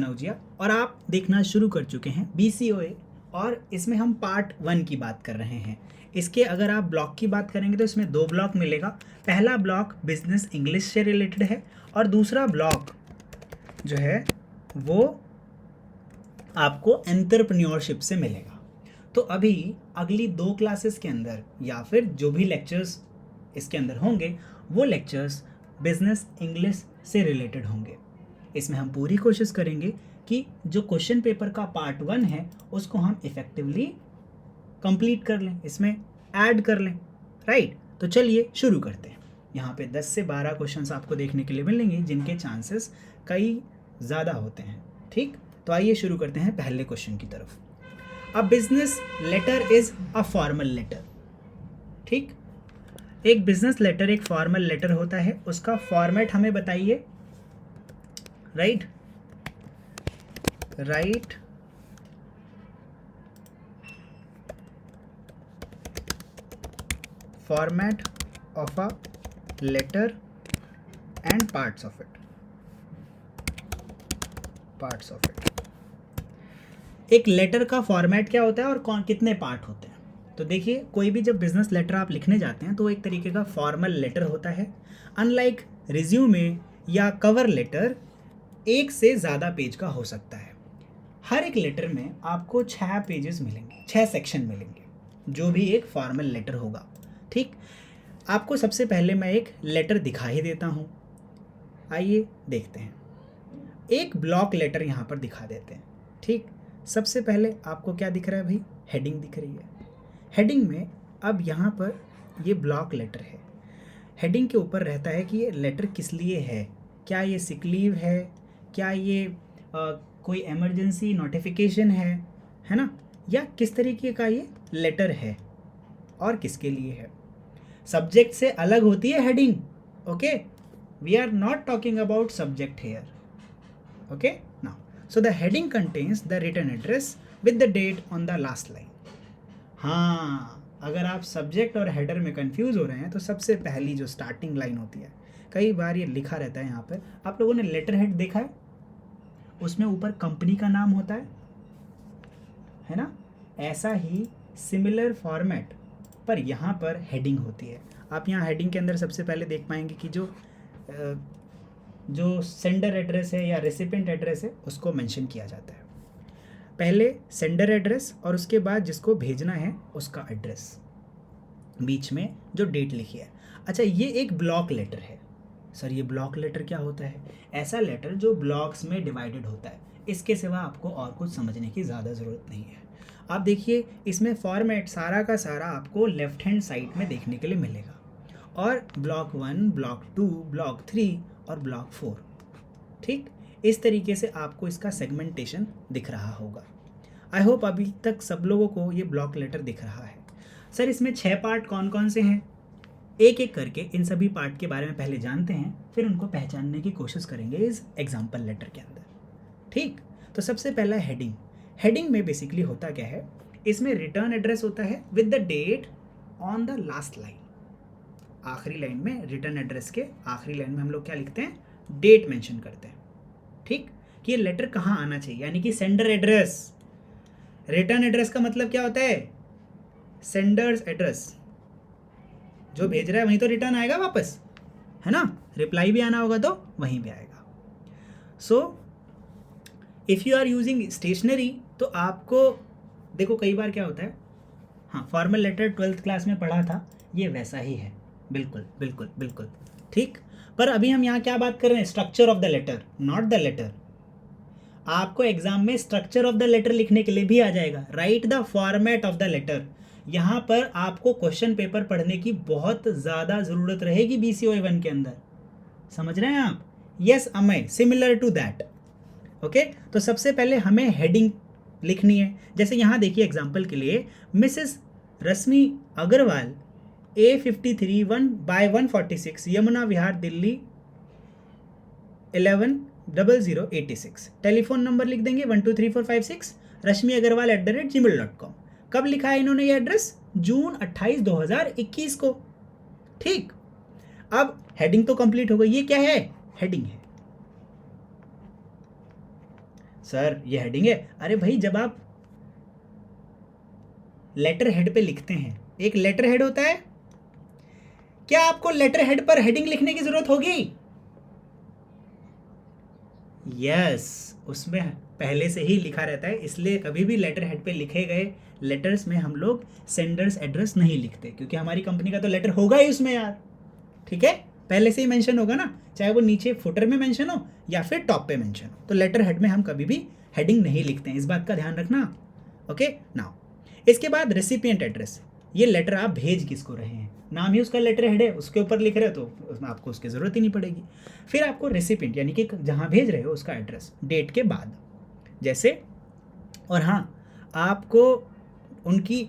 नवजिया और आप देखना शुरू कर चुके हैं BCOA और इसमें हम पार्ट 1 की बात कर रहे हैं। इसके अगर आप ब्लॉक की बात करेंगे तो इसमें 2 ब्लॉक मिलेगा। पहला ब्लॉक बिजनेस इंग्लिश से रिलेटेड है और दूसरा ब्लॉक जो है वो आपको एंटरप्रेन्योरशिप से मिलेगा। तो अभी अगली 2 क्लासेस के अंदर या फिर जो भी लेक्चर्स इसके अंदर होंगे वो लेक्चर्स बिजनेस इंग्लिश से रिलेटेड होंगे। इसमें हम पूरी कोशिश करेंगे कि जो क्वेश्चन पेपर का पार्ट 1 है उसको हम इफ़ेक्टिवली कंप्लीट कर लें, इसमें ऐड कर लें, राइट। तो चलिए शुरू करते हैं। यहाँ पे 10 से 12 क्वेश्चंस आपको देखने के लिए मिलेंगे जिनके चांसेस कई ज़्यादा होते हैं, ठीक। तो आइए शुरू करते हैं पहले क्वेश्चन की तरफ। A business letter is a formal letter, ठीक। एक बिजनेस लेटर एक फॉर्मल लेटर होता है, उसका फॉर्मेट हमें बताइए। Right format of a letter and parts of it. एक लेटर का फॉर्मेट क्या होता है और कौन कितने पार्ट होते हैं। तो देखिए, कोई भी जब बिजनेस लेटर आप लिखने जाते हैं तो वो एक तरीके का फॉर्मल लेटर होता है। अनलाइक रिज्यूमे या कवर लेटर एक से ज़्यादा पेज का हो सकता है। हर एक लेटर में आपको 6 पेजेस मिलेंगे, 6 सेक्शन मिलेंगे, जो भी एक फॉर्मल लेटर होगा, ठीक। आपको सबसे पहले मैं एक लेटर दिखा ही देता हूँ, आइए देखते हैं। एक ब्लॉक लेटर यहाँ पर दिखा देते हैं, ठीक। सबसे पहले आपको क्या दिख रहा है भाई, हेडिंग दिख रही है। हेडिंग में अब यहाँ पर ये ब्लॉक लेटर है। हेडिंग के ऊपर रहता है कि ये लेटर किस लिए है, क्या ये सिक लीव है, क्या ये कोई इमरजेंसी नोटिफिकेशन है ना, या किस तरीके का ये लेटर है और किसके लिए है। सब्जेक्ट से अलग होती है heading, okay. We are not talking about subject here, okay. Now so the heading contains the written address with the date on the last line. हाँ, अगर आप सब्जेक्ट और हेडर में कंफ्यूज हो रहे हैं तो सबसे पहली जो स्टार्टिंग लाइन होती है, कई बार ये लिखा रहता है यहाँ पर, आप लोगों ने लेटर हेड देखा है, उसमें ऊपर कंपनी का नाम होता है ना। ऐसा ही सिमिलर फॉर्मेट पर यहाँ पर हेडिंग होती है। आप यहाँ हेडिंग के अंदर सबसे पहले देख पाएंगे कि जो सेंडर एड्रेस है या रेसिपिएंट एड्रेस है उसको मेंशन किया जाता है। पहले सेंडर एड्रेस और उसके बाद जिसको भेजना है उसका एड्रेस, बीच में जो डेट लिखी है। अच्छा, ये एक ब्लॉक लेटर है। सर ये ब्लॉक लेटर क्या होता है? ऐसा लेटर जो ब्लॉक्स में डिवाइडेड होता है। इसके सिवा आपको और कुछ समझने की ज़्यादा ज़रूरत नहीं है। आप देखिए, इसमें फॉर्मेट सारा का सारा आपको लेफ्ट हैंड साइड में देखने के लिए मिलेगा, और ब्लॉक 1, ब्लॉक 2, ब्लॉक 3 और ब्लॉक 4, ठीक। इस तरीके से आपको इसका सेगमेंटेशन दिख रहा होगा। आई होप अभी तक सब लोगों को ये ब्लॉक लेटर दिख रहा है। सर इसमें 6 पार्ट कौन कौन से हैं? एक एक करके इन सभी पार्ट के बारे में पहले जानते हैं, फिर उनको पहचानने की कोशिश करेंगे इस एग्जाम्पल लेटर के अंदर, ठीक। तो सबसे पहला हेडिंग। हेडिंग में बेसिकली होता क्या है, इसमें रिटर्न एड्रेस होता है with the date on the last line. आखिरी लाइन में, रिटर्न एड्रेस के आखिरी लाइन में हम लोग क्या लिखते हैं, डेट मेंशन करते हैं, ठीक, कि ये लेटर कहाँ आना चाहिए, यानी कि सेंडर एड्रेस। रिटर्न एड्रेस का मतलब क्या होता है, सेंडर्स एड्रेस, जो भेज रहा है वहीं तो रिटर्न आएगा वापस, है ना। रिप्लाई भी आना होगा तो वहीं पे आएगा। So if you are using stationery तो आपको देखो, कई बार क्या होता है, हाँ फॉर्मल लेटर 12th क्लास में पढ़ा था, ये वैसा ही है, बिल्कुल बिल्कुल बिल्कुल, ठीक। पर अभी हम यहाँ क्या बात कर रहे हैं, structure of the letter, not the letter. आपको एग्जाम में स्ट्रक्चर ऑफ द लेटर लिखने के लिए भी आ जाएगा, right the format of the letter. यहाँ पर आपको क्वेश्चन पेपर पढ़ने की बहुत ज़्यादा ज़रूरत रहेगी BCOA 1 के अंदर, समझ रहे हैं आप। Yes Amay, similar to that, okay. तो सबसे पहले हमें हेडिंग लिखनी है। जैसे यहाँ देखिए एग्जाम्पल के लिए, मिसेस रश्मि Agarwal A53 1/146 Yamuna Vihar Delhi 110086। Telephone number लिख देंगे 123456 rashmiagarwal@gmail.com। कब लिखा है इन्होंने ये एड्रेस, जून 28 2021 को, ठीक। अब हेडिंग तो कंप्लीट हो गई, ये क्या है, हेडिंग है। सर ये हेडिंग है। अरे भाई जब आप लेटर हेड पे लिखते हैं, एक लेटर हेड होता है, क्या आपको लेटर हेड पर हेडिंग लिखने की जरूरत होगी? यस, उसमें पहले से ही लिखा रहता है, इसलिए कभी भी लेटर हेड पे लिखे गए लेटर्स में हम लोग सेंडर्स एड्रेस नहीं लिखते, क्योंकि हमारी कंपनी का तो लेटर होगा ही उसमें यार। ठीक है, पहले से ही मेंशन होगा ना, चाहे वो नीचे फुटर में मेंशन हो या फिर टॉप पे मेंशन हो। तो लेटर हेड में हम कभी भी हेडिंग नहीं लिखते हैं, इस बात का ध्यान रखना। ओके नाउ, इसके बाद रेसिपिएंट एड्रेस, ये लेटर आप भेज किसको रहे हैं, नाम ही उसका लेटर हेड है, उसके ऊपर लिख रहे हो तो उसमें आपको उसकी ज़रूरत ही नहीं पड़ेगी। फिर आपको रेसिपिएंट यानी कि जहाँ भेज रहे हो उसका एड्रेस डेट के बाद, जैसे, और हाँ आपको उनकी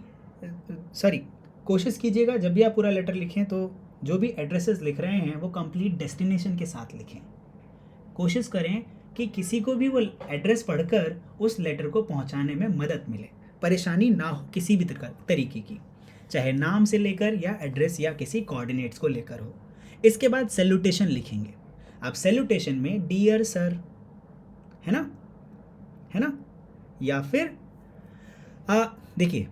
कोशिश कीजिएगा जब भी आप पूरा लेटर लिखें तो जो भी एड्रेसेस लिख रहे हैं वो कंप्लीट डेस्टिनेशन के साथ लिखें। कोशिश करें कि किसी को भी वो एड्रेस पढ़कर उस लेटर को पहुंचाने में मदद मिले, परेशानी ना हो किसी भी तरीके की, चाहे नाम से लेकर या एड्रेस या किसी कोऑर्डिनेट्स को लेकर हो। इसके बाद सैल्यूटेशन लिखेंगे। आप सैल्यूटेशन में डियर सर, है ना, या फिर देखिए,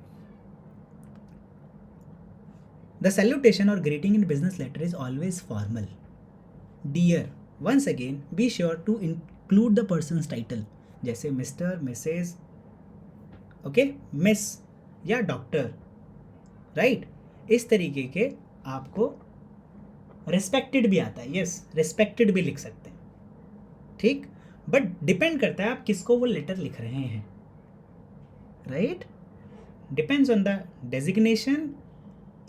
द सैल्यूटेशन और greeting in business letter is always formal. Dear, once again be sure to include the person's title, जैसे मिस्टर, मिसेज, ओके, मिस या डॉक्टर, राइट। इस तरीके के आपको रिस्पेक्टेड भी आता है, यस रिस्पेक्टेड भी लिख सकते हैं, ठीक, बट डिपेंड करता है आप किसको वो लेटर लिख रहे हैं, right. Depends on the designation,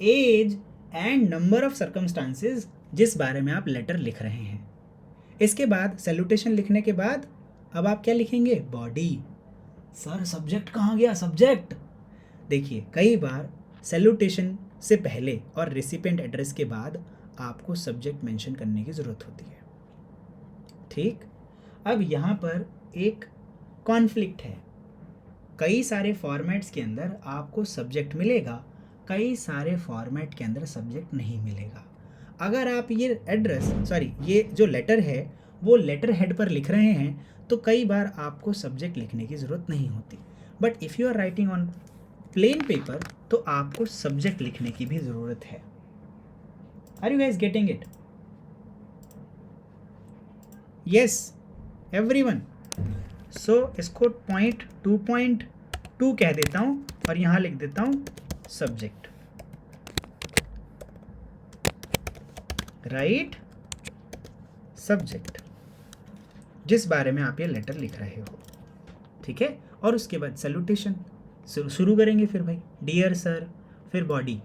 age and number of circumstances जिस बारे में आप लेटर लिख रहे हैं। इसके बाद सैल्यूटेशन लिखने के बाद अब आप क्या लिखेंगे, बॉडी। सर सब्जेक्ट कहाँ गया, सब्जेक्ट। देखिए कई बार सैल्यूटेशन से पहले और रेसिपिएंट एड्रेस के बाद आपको सब्जेक्ट मेंशन करने की ज़रूरत होती है, ठीक। अब यहाँ पर एक कॉन्फ्लिक्ट है, कई सारे फॉर्मेट्स के अंदर आपको सब्जेक्ट मिलेगा, कई सारे फॉर्मेट के अंदर सब्जेक्ट नहीं मिलेगा। अगर आप ये जो लेटर है वो लेटर हेड पर लिख रहे हैं तो कई बार आपको सब्जेक्ट लिखने की ज़रूरत नहीं होती, but if you are writing on plain paper तो आपको सब्जेक्ट लिखने की भी ज़रूरत है। Are you guys getting it? Yes everyone. So इसको 2.2 कह देता हूँ और यहाँ लिख देता हूँ सब्जेक्ट, राइट, सब्जेक्ट जिस बारे में आप ये लेटर लिख रहे हो, ठीक है। और उसके बाद सैल्यूटेशन शुरू करेंगे, फिर भाई डियर सर, फिर बॉडी।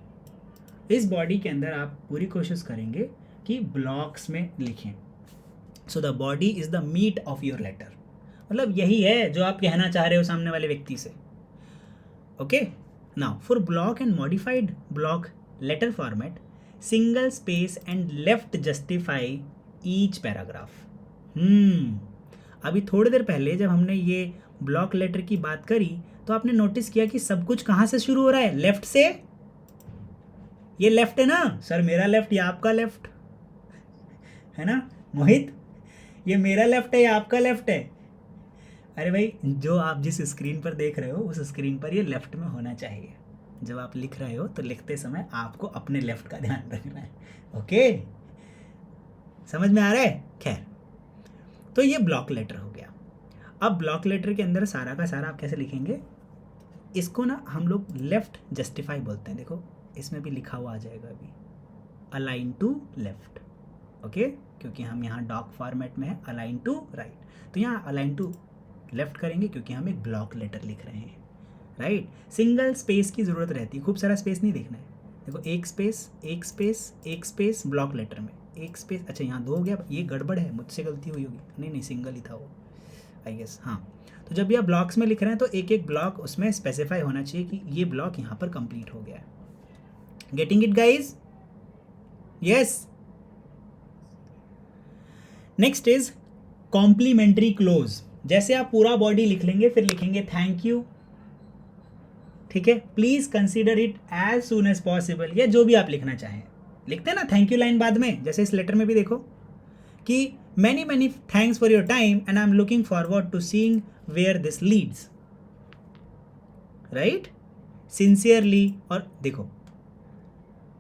इस बॉडी के अंदर आप पूरी कोशिश करेंगे कि ब्लॉक्स में लिखें। So the body is the meat of your letter, मतलब यही है जो आप कहना चाह रहे हो सामने वाले व्यक्ति से, okay. Now for block and modified block letter format, single space and left justify each paragraph. अभी थोड़ी देर पहले जब हमने ये ब्लॉक लेटर की बात करी तो आपने नोटिस किया कि सब कुछ कहाँ से शुरू हो रहा है, लेफ्ट से। ये लेफ्ट है ना सर, मेरा लेफ्ट या आपका लेफ्ट है ना मोहित, ये मेरा लेफ्ट है या आपका लेफ्ट है। अरे भाई जो आप जिस स्क्रीन पर देख रहे हो उस स्क्रीन पर ये लेफ्ट में होना चाहिए। जब आप लिख रहे हो तो लिखते समय आपको अपने लेफ्ट का ध्यान रखना है, ओके, समझ में आ रहा है। खैर, तो ये ब्लॉक लेटर हो गया। अब ब्लॉक लेटर के अंदर सारा का सारा आप कैसे लिखेंगे, इसको ना हम लोग लेफ्ट जस्टिफाई बोलते हैं। देखो इसमें भी लिखा हुआ आ जाएगा अभी, अलाइन टू लेफ्ट, ओके, क्योंकि हम यहाँ डॉक फॉर्मेट में है, अलाइन टू राइट, तो यहाँ अलाइन टू लेफ्ट करेंगे क्योंकि हम एक ब्लॉक लेटर लिख रहे हैं, राइट। सिंगल स्पेस की ज़रूरत रहती है, खूब सारा स्पेस नहीं देखना है। देखो एक स्पेस एक स्पेस एक स्पेस ब्लॉक लेटर में एक स्पेस, अच्छा यहाँ 2 हो गया, ये गड़बड़ है, मुझसे गलती हुई होगी, नहीं सिंगल ही था वो, आई गेस, हाँ। तो जब भी आप ब्लॉक्स में लिख रहे हैं तो एक एक ब्लॉक उसमें स्पेसिफाई होना चाहिए कि ये ब्लॉक यहाँ पर कंप्लीट हो गया है। Getting it guys? Yes. Next is complimentary close. जैसे आप पूरा बॉडी लिख लेंगे फिर लिखेंगे थैंक यू, ठीक है, please consider it as soon as possible, या जो भी आप लिखना चाहें। लिखते हैं ना थैंक यू लाइन बाद में, जैसे इस लेटर में भी देखो कि many thanks for your time and I'm looking forward to seeing where this leads. Right, sincerely. और देखो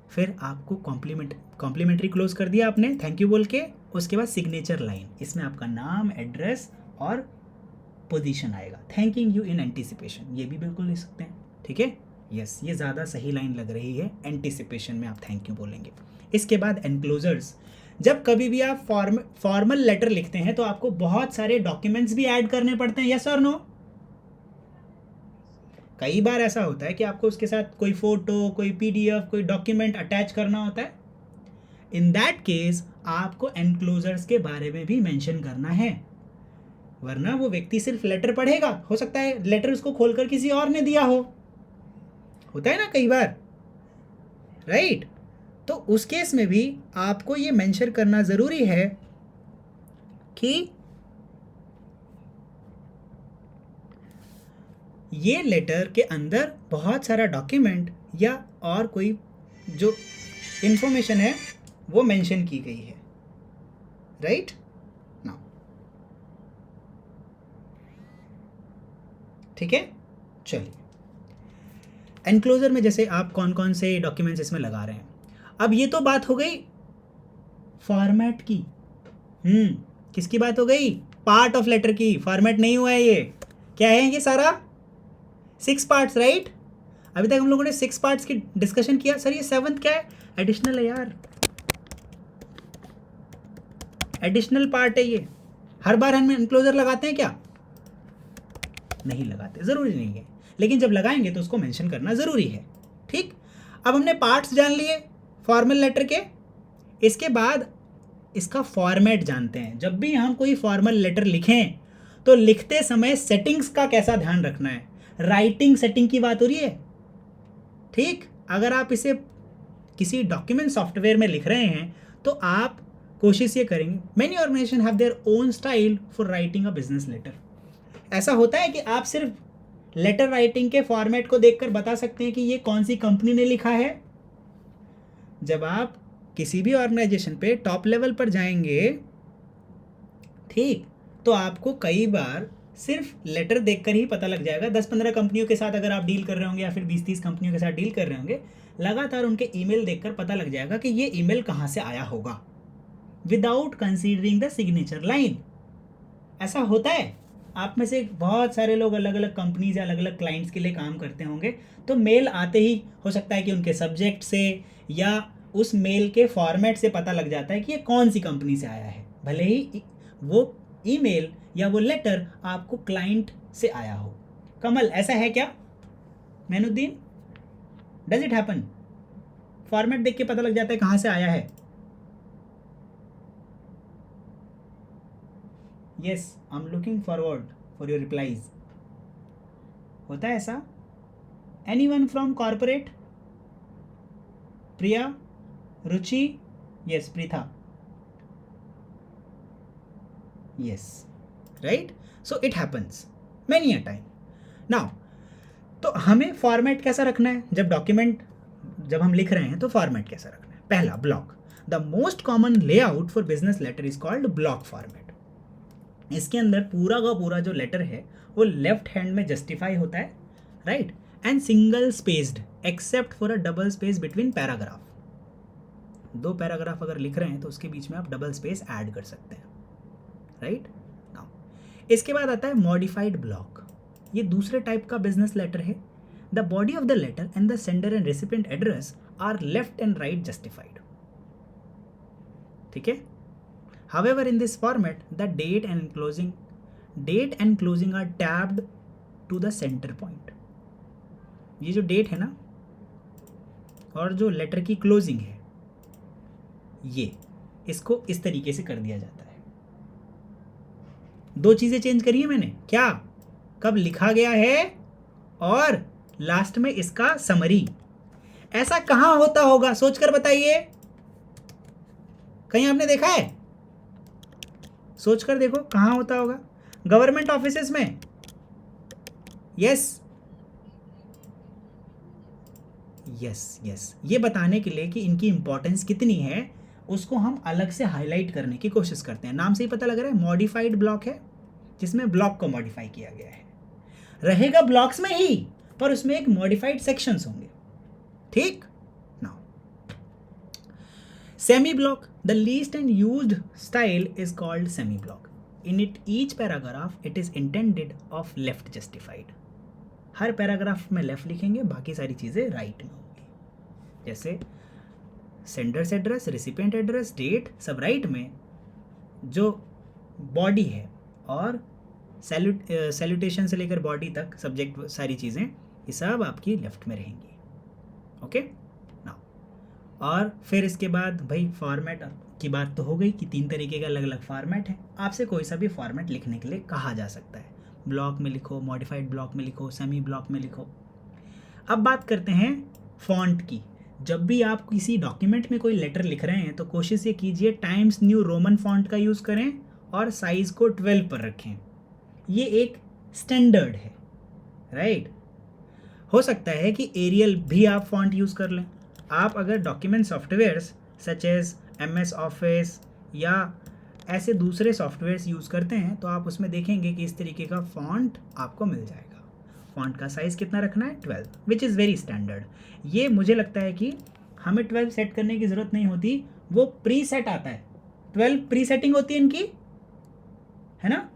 फिर आपको कॉम्प्लीमेंट्री क्लोज कर दिया आपने थैंक यू बोल के, उसके बाद सिग्नेचर लाइन, इसमें आपका नाम, एड्रेस और पोजीशन आएगा, थैंकिंग यू इन एंटीसिपेशन, ये भी बिल्कुल लिख सकते हैं। ठीक है, यस, ये ज़्यादा सही लाइन लग रही है, एंटीसिपेशन में आप थैंक यू बोलेंगे। इसके बाद एनक्लोजर्स, जब कभी भी आप फॉर्मल लेटर लिखते हैं तो आपको बहुत सारे डॉक्यूमेंट्स भी ऐड करने पड़ते हैं, यस और नो? कई बार ऐसा होता है कि आपको उसके साथ कोई फोटो, कोई पीडीएफ, कोई डॉक्यूमेंट अटैच करना होता है। इन दैट केस आपको एनक्लोजर्स के बारे में भी मेंशन करना है, वरना वो व्यक्ति सिर्फ लेटर पढ़ेगा, हो सकता है लेटर उसको खोलकर किसी और ने दिया हो, होता है ना कई बार, राइट? तो उस केस में भी आपको ये मेंशन करना ज़रूरी है कि ये लेटर के अंदर बहुत सारा डॉक्यूमेंट या और कोई जो इंफॉर्मेशन है वो मेंशन की गई है, राइट? नाउ ठीक है, चलिए एनक्लोजर में जैसे आप कौन कौन से डॉक्यूमेंट्स इसमें लगा रहे हैं। अब ये तो बात हो गई फॉर्मेट की, किसकी बात हो गई? पार्ट ऑफ लेटर की, फॉर्मेट नहीं हुआ है ये। क्या है ये सारा? 6 पार्ट्स, राइट? अभी तक हम लोगों ने 6 पार्ट्स की डिस्कशन किया। सर ये 7th क्या है? एडिशनल है यार, एडिशनल पार्ट है ये। हर बार हम एनक्लोजर लगाते हैं क्या? नहीं लगाते, ज़रूरी नहीं है, लेकिन जब लगाएंगे तो उसको मेंशन करना ज़रूरी है। ठीक, अब हमने पार्ट्स जान लिए फॉर्मल लेटर के, इसके बाद इसका फॉर्मेट जानते हैं। जब भी हम कोई फॉर्मल लेटर लिखें तो लिखते समय सेटिंग्स का कैसा ध्यान रखना है। राइटिंग सेटिंग की बात हो रही है, ठीक? अगर आप इसे किसी डॉक्यूमेंट सॉफ्टवेयर में लिख रहे हैं तो आप कोशिश ये करेंगे, many organisation have their own style for writing a business letter. ऐसा होता है कि आप सिर्फ लेटर राइटिंग के फॉर्मेट को देखकर बता सकते हैं कि ये कौन सी कंपनी ने लिखा है। जब आप किसी भी ऑर्गेनाइजेशन पे टॉप लेवल पर जाएंगे, ठीक, तो आपको कई बार सिर्फ लेटर देखकर ही पता लग जाएगा। 10-15 कंपनियों के साथ अगर आप डील कर रहे होंगे या फिर 20-30 कंपनियों के साथ डील कर रहे होंगे, लगातार उनके ईमेल देखकर पता लग जाएगा कि ये ईमेल कहाँ से आया होगा, without considering the signature line. ऐसा होता है। आप में से बहुत सारे लोग अलग अलग कंपनीज या अलग अलग क्लाइंट्स के लिए काम करते होंगे, तो मेल आते ही हो सकता है कि उनके सब्जेक्ट से या उस मेल के फॉर्मेट से पता लग जाता है कि ये कौन सी कंपनी से आया है, भले ही वो ईमेल या वो लेटर आपको क्लाइंट से आया हो। कमल, ऐसा है क्या? Mainuddin, does it happen? Format देख के पता लग जाता है कहाँ से आया है? Yes, I am looking forward for your replies. होता है ऐसा? Anyone from corporate? Priya, Ruchi, yes, Preetha, yes, right? So it happens many a time. Now, तो हमें फॉर्मेट कैसा रखना है जब हम लिख रहे हैं, तो फॉर्मेट कैसा रखना है? पहला, block. The most common layout for business letter is called block format. इसके अंदर पूरा का पूरा जो लेटर है वो लेफ्ट हैंड में जस्टिफाई होता है, right? And single spaced except for a double space between paragraph. 2 paragraph अगर लिख रहे हैं तो उसके बीच में आप डबल स्पेस ऐड कर सकते हैं, राइट? नाउ इसके बाद आता है मॉडिफाइड ब्लॉक। ये दूसरे टाइप का बिजनेस लेटर है। The body of the letter and the sender and recipient address are left and right justified, ठीक है? However in this format the date and closing are tabbed to the centre point. ये जो date है ना और जो letter की closing है, ये इसको इस तरीके से कर दिया जाता है। 2 चीज़ें चेंज करी है मैंने, क्या? कब लिखा गया है और लास्ट में इसका समरी। ऐसा कहाँ होता होगा, सोचकर बताइए। कहीं आपने देखा है? सोचकर देखो कहाँ होता होगा। गवर्नमेंट ऑफिसेस में? यस, ये बताने के लिए कि इनकी इंपॉर्टेंस कितनी है, उसको हम अलग से हाईलाइट करने की कोशिश करते हैं। नाम से ही पता लग रहा है मॉडिफाइड ब्लॉक है, जिसमें ब्लॉक को मॉडिफाई किया गया है। रहेगा ब्लॉक्स में ही, पर उसमें एक मॉडिफाइड सेक्शंस होंगे। ठीक, now semi block, the least and used style is called semi block. In it each paragraph it is intended of left justified. हर पैराग्राफ में लेफ्ट लिखेंगे, बाकी सारी चीज़ें राइट में होंगी। जैसे senders address, recipient address, date, सब राइट में। जो बॉडी है और सैल्यूटेशन से लेकर बॉडी तक सब्जेक्ट सारी चीज़ें ये सब आपकी लेफ्ट में रहेंगी। ओके नाउ, और फिर इसके बाद भाई फॉर्मेट की बात तो हो गई कि 3 तरीके का अलग अलग फॉर्मेट है। आपसे कोई सा भी फॉर्मेट लिखने के लिए कहा जा सकता है। ब्लॉक में लिखो, मॉडिफाइड ब्लॉक में लिखो, सेमी ब्लॉक में लिखो। अब बात करते हैं फॉन्ट की। जब भी आप किसी डॉक्यूमेंट में कोई लेटर लिख रहे हैं तो कोशिश ये कीजिए टाइम्स न्यू रोमन फॉन्ट का यूज़ करें और साइज़ को 12 पर रखें। ये एक स्टैंडर्ड है, राइट। हो सकता है कि एरियल भी आप फॉन्ट यूज़ कर लें। आप अगर document softwares such as MS office या ऐसे दूसरे सॉफ्टवेयर्स यूज़ करते हैं तो आप उसमें देखेंगे कि इस तरीके का फॉन्ट आपको मिल जाएगा। फॉन्ट का साइज़ कितना रखना है? 12, विच इज़ वेरी स्टैंडर्ड। ये मुझे लगता है कि हमें 12 सेट करने की ज़रूरत नहीं होती, वो प्री सेट आता है। 12 प्री सेटिंग होती है इनकी, है ना,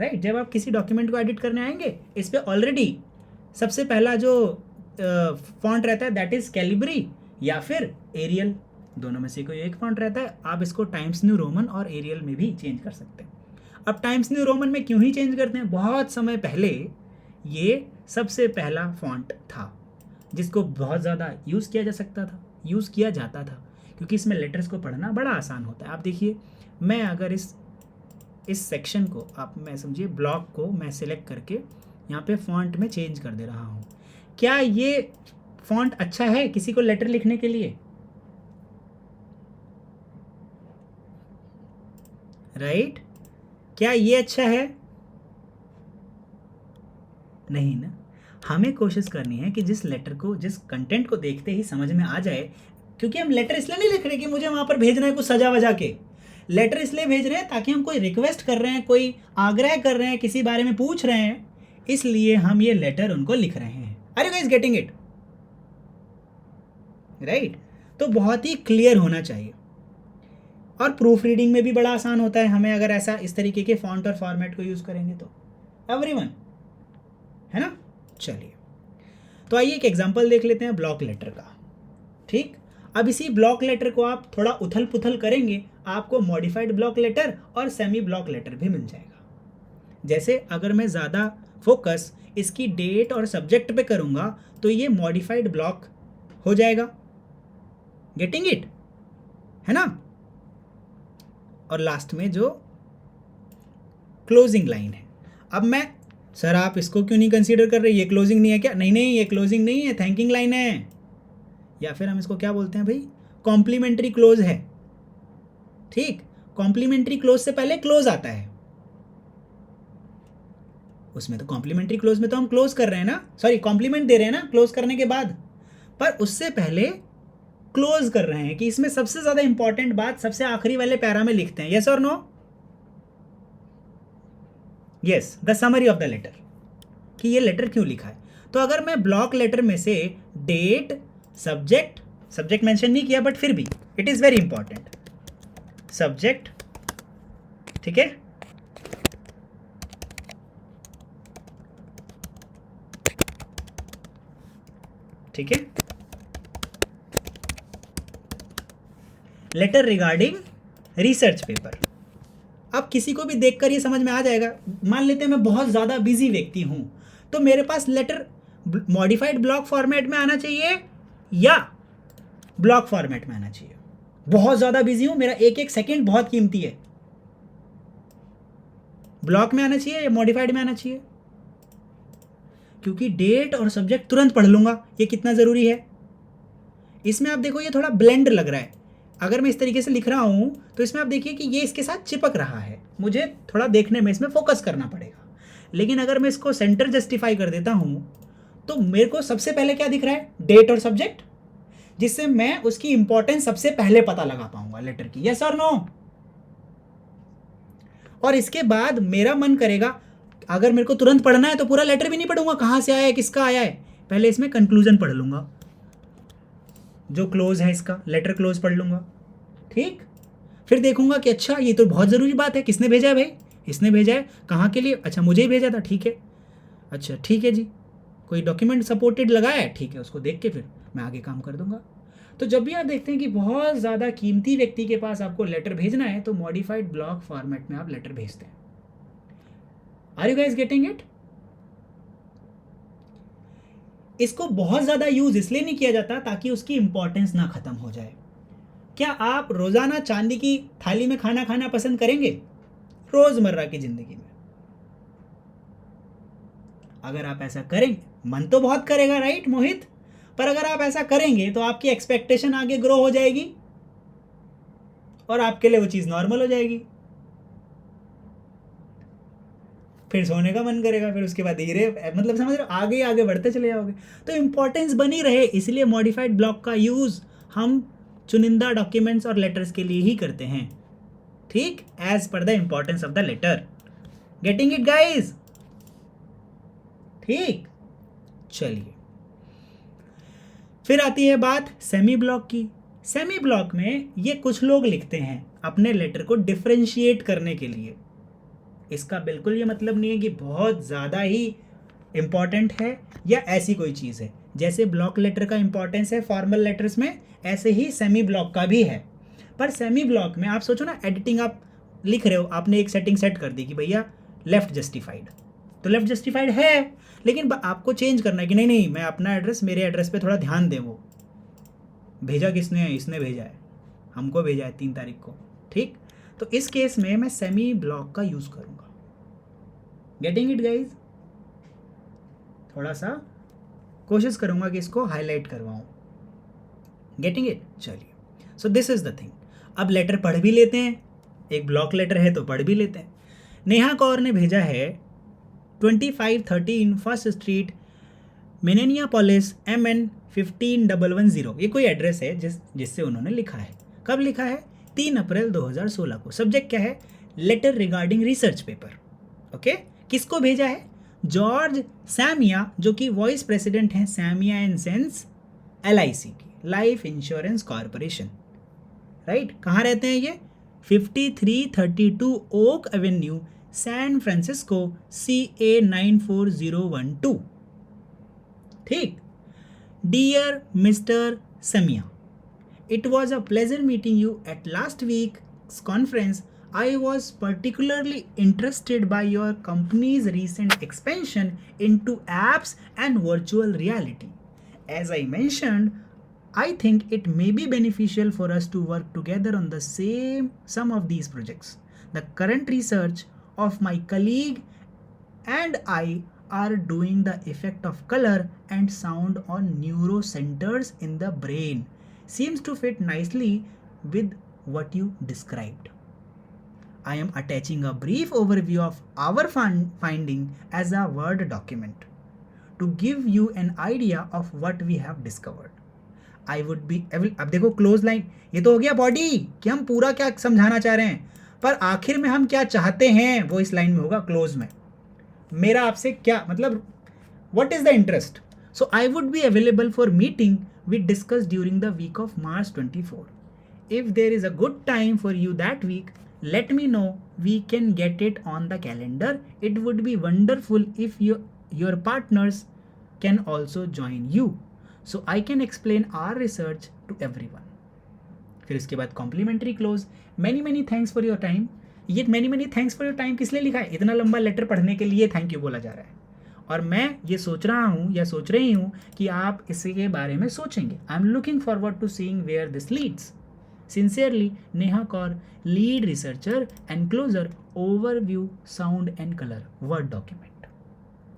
राइट। जब आप किसी डॉक्यूमेंट को एडिट करने आएंगे, इस पर ऑलरेडी सबसे पहला जो फॉन्ट रहता है दैट इज़ कैलिब्री या फिर एरियल, दोनों में से कोई एक फॉन्ट रहता है। आप इसको टाइम्स न्यू रोमन और एरियल में भी चेंज कर सकते हैं। अब टाइम्स न्यू रोमन में क्यों ही चेंज करते हैं? बहुत समय पहले ये सबसे पहला फॉन्ट था जिसको बहुत ज़्यादा यूज़ किया जाता था क्योंकि इसमें लेटर्स को पढ़ना बड़ा आसान होता है। आप देखिए, मैं अगर इस सेक्शन को आप मैं समझिए ब्लॉक को मैं सिलेक्ट करके यहाँ पे फॉन्ट में चेंज कर दे रहा हूँ, क्या ये फॉन्ट अच्छा है किसी को लेटर लिखने के लिए? राइट, क्या ये अच्छा है? नहीं ना। हमें कोशिश करनी है कि जिस लेटर को, जिस कंटेंट को देखते ही समझ में आ जाए, क्योंकि हम लेटर इसलिए नहीं लिख रहे कि मुझे वहाँ पर भेजना है कुछ सजा वजा के। लेटर इसलिए भेज रहे हैं ताकि हम कोई रिक्वेस्ट कर रहे हैं, कोई आग्रह कर रहे हैं, किसी बारे में पूछ रहे हैं, इसलिए हम ये लेटर उनको लिख रहे हैं। Are you guys getting it? Right. तो बहुत ही क्लियर होना चाहिए और प्रूफ रीडिंग में भी बड़ा आसान होता है हमें अगर ऐसा इस तरीके के फॉन्ट और फॉर्मेट को यूज़ करेंगे तो। एवरीवन, है ना। चलिए, तो आइए एक एग्जांपल देख लेते हैं ब्लॉक लेटर का। ठीक, अब इसी ब्लॉक लेटर को आप थोड़ा उथल पुथल करेंगे, आपको मॉडिफाइड ब्लॉक लेटर और सेमी ब्लॉक लेटर भी मिल जाएगा। जैसे अगर मैं ज़्यादा फोकस इसकी डेट और सब्जेक्ट पे करूँगा तो ये मॉडिफाइड ब्लॉक हो जाएगा। गेटिंग इट, है ना। और लास्ट में जो क्लोजिंग लाइन है, अब मैं, सर आप इसको क्यों नहीं कंसीडर कर रहे, ये क्लोजिंग नहीं है क्या? नहीं, ये क्लोजिंग नहीं है, थैंकिंग लाइन है, या फिर हम इसको क्या बोलते हैं भाई, कॉम्प्लीमेंट्री क्लोज है। ठीक, कॉम्प्लीमेंट्री क्लोज से पहले क्लोज आता है, उसमें तो कॉम्प्लीमेंट्री क्लोज में तो हम क्लोज कर रहे हैं ना, सॉरी कॉम्प्लीमेंट दे रहे हैं ना क्लोज करने के बाद, पर उससे पहले क्लोज कर रहे हैं कि इसमें सबसे ज़्यादा इंपॉर्टेंट बात सबसे आखिरी वाले पैरा में लिखते हैं। यस और no? Yes, the summary of the letter, कि ये लेटर क्यों लिखा है। तो अगर मैं ब्लॉक लेटर में से डेट, सब्जेक्ट मेंशन नहीं किया बट फिर भी it is very important, subject, ठीक है, ठीक है, लेटर रिगार्डिंग रिसर्च पेपर। अब किसी को भी देखकर ये समझ में आ जाएगा, मान लेते हैं मैं बहुत ज़्यादा बिजी व्यक्ति हूँ तो मेरे पास लेटर मॉडिफाइड ब्लॉक फॉर्मेट में आना चाहिए या ब्लॉक फॉर्मेट में आना चाहिए। बहुत ज़्यादा बिजी हूँ, मेरा एक एक सेकेंड बहुत कीमती है, ब्लॉक में आना चाहिए या मॉडिफाइड में आना चाहिए? क्योंकि डेट और सब्जेक्ट तुरंत पढ़ लूँगा, ये कितना ज़रूरी है। इसमें आप देखो ये थोड़ा ब्लेंड लग रहा है, अगर मैं इस तरीके से लिख रहा हूँ तो इसमें आप देखिए कि ये इसके साथ चिपक रहा है, मुझे थोड़ा देखने में इसमें फोकस करना पड़ेगा। लेकिन अगर मैं इसको सेंटर जस्टिफाई कर देता हूँ तो मेरे को सबसे पहले क्या दिख रहा है, डेट और सब्जेक्ट। जिससे मैं उसकी इंपॉर्टेंस सबसे पहले पता लगा पाऊंगा लेटर की, यस और नो। और इसके बाद मेरा मन करेगा, अगर मेरे को तुरंत पढ़ना है तो पूरा लेटर भी नहीं पढ़ूंगा, कहाँ से आया है, किसका आया है, पहले इसमें कंक्लूजन पढ़ लूंगा, जो क्लोज है इसका लेटर क्लोज पढ़ लूंगा, ठीक। फिर देखूंगा कि अच्छा ये तो बहुत ज़रूरी बात है, किसने भेजा है भाई, इसने भेजा है, कहाँ के लिए, अच्छा मुझे ही भेजा था, ठीक है, अच्छा ठीक है जी, कोई डॉक्यूमेंट सपोर्टेड लगाया है, ठीक है, उसको देख के फिर मैं आगे काम कर दूंगा। तो जब भी आप देखते हैं कि बहुत ज़्यादा कीमती व्यक्ति के पास आपको लेटर भेजना है तो मॉडिफाइड ब्लॉक फॉर्मेट में आप लेटर भेजते हैं। Are you guys getting it? इसको बहुत ज़्यादा यूज इसलिए नहीं किया जाता ताकि उसकी इंपॉर्टेंस ना खत्म हो जाए। क्या आप रोज़ाना चांदी की थाली में खाना खाना पसंद करेंगे रोज़मर्रा की ज़िंदगी में? अगर आप ऐसा करेंगे, मन तो बहुत करेगा राइट मोहित, पर अगर आप ऐसा करेंगे तो आपकी एक्सपेक्टेशन आगे ग्रो हो जाएगी और आपके लिए वो चीज़ नॉर्मल हो जाएगी, फिर सोने का मन करेगा, फिर उसके बाद धीरे मतलब समझ रहे हो, आगे आगे बढ़ते चले जाओगे। तो इंपॉर्टेंस बनी रहे इसलिए मॉडिफाइड ब्लॉक का यूज़ हम चुनिंदा डॉक्यूमेंट्स और लेटर्स के लिए ही करते हैं, ठीक, as per the importance of the letter. Getting it guys? ठीक, चलिए फिर आती है बात सेमी ब्लॉक की। सेमी ब्लॉक में ये कुछ लोग लिखते हैं अपने लेटर को डिफरेंशिएट करने के लिए। इसका बिल्कुल ये मतलब नहीं है कि बहुत ज़्यादा ही इम्पॉर्टेंट है या ऐसी कोई चीज़ है। जैसे ब्लॉक लेटर का इंपॉर्टेंस है फॉर्मल लेटर्स में, ऐसे ही सेमी ब्लॉक का भी है। पर सेमी ब्लॉक में आप सोचो ना, एडिटिंग आप लिख रहे हो, आपने एक सेटिंग सेट कर दी कि भैया लेफ़्ट जस्टिफाइड, तो लेफ़्ट जस्टिफाइड है, लेकिन आपको चेंज करना है कि नहीं नहीं मैं अपना एड्रेस, मेरे एड्रेस पे थोड़ा ध्यान दें, वो भेजा किसने है, इसने भेजा है, हमको भेजा है 3 तारीख को, ठीक। तो इस केस में मैं सेमी ब्लॉक का यूज़ करूँगा। Getting it guys? थोड़ा सा कोशिश करूँगा कि इसको हाईलाइट करवाऊँ। Getting it? चलिए, so this is the thing. अब लेटर पढ़ भी लेते हैं, एक ब्लॉक लेटर है तो पढ़ भी लेते हैं। नेहा कौर ने भेजा है 2513 फर्स्ट स्ट्रीट मिनेनियापोलिस MN 15110। ये कोई एड्रेस है जिससे उन्होंने लिखा है। कब लिखा है? 3 अप्रैल 2016 को। सब्जेक्ट क्या है? Letter regarding research paper. Okay, किसको भेजा है? जॉर्ज सैमिया, जो कि वाइस प्रेसिडेंट हैं सैमिया एंड सेंस LIC की, लाइफ इंश्योरेंस कॉरपोरेशन, राइट। कहाँ रहते हैं ये? 5332 oak avenue, San Francisco, CA 94012। ठीक। Dear mister Samia, it was a pleasure meeting you at last week's conference. I was particularly interested by your company's recent expansion into apps and virtual reality. As I mentioned, I think it may be beneficial for us to work together on some of these projects. The current research of my colleague and I are doing the effect of color and sound on neurocenters in the brain. Seems to fit nicely with what you described. I am attaching a brief overview of our finding as a Word document to give you an idea of what we have discovered. I would be अब देखो close line, ये तो हो गया body कि हम पूरा क्या समझाना चाह रहे हैं, पर आखिर में हम क्या चाहते हैं वो इस लाइन में होगा क्लोज में। मेरा आपसे क्या मतलब, what is the interest? So I would be available for meeting we discussed during the week of March 24. If there is a good time for you that week, let me know. We can get it on the calendar. It would be wonderful if your partners can also join you, so I can explain our research to everyone. फिर इसके बाद complimentary close, many thanks for your time. ये many thanks for your time किस लिए लिखा है? इतना लंबा लेटर पढ़ने के लिए थैंक यू बोला जा रहा है, और मैं ये सोच रहा हूँ या सोच रही हूँ कि आप इसके बारे में सोचेंगे। I am looking forward to seeing where this leads. Sincerely Neha Kaur, lead researcher, enclosure, overview, sound and colour, word document.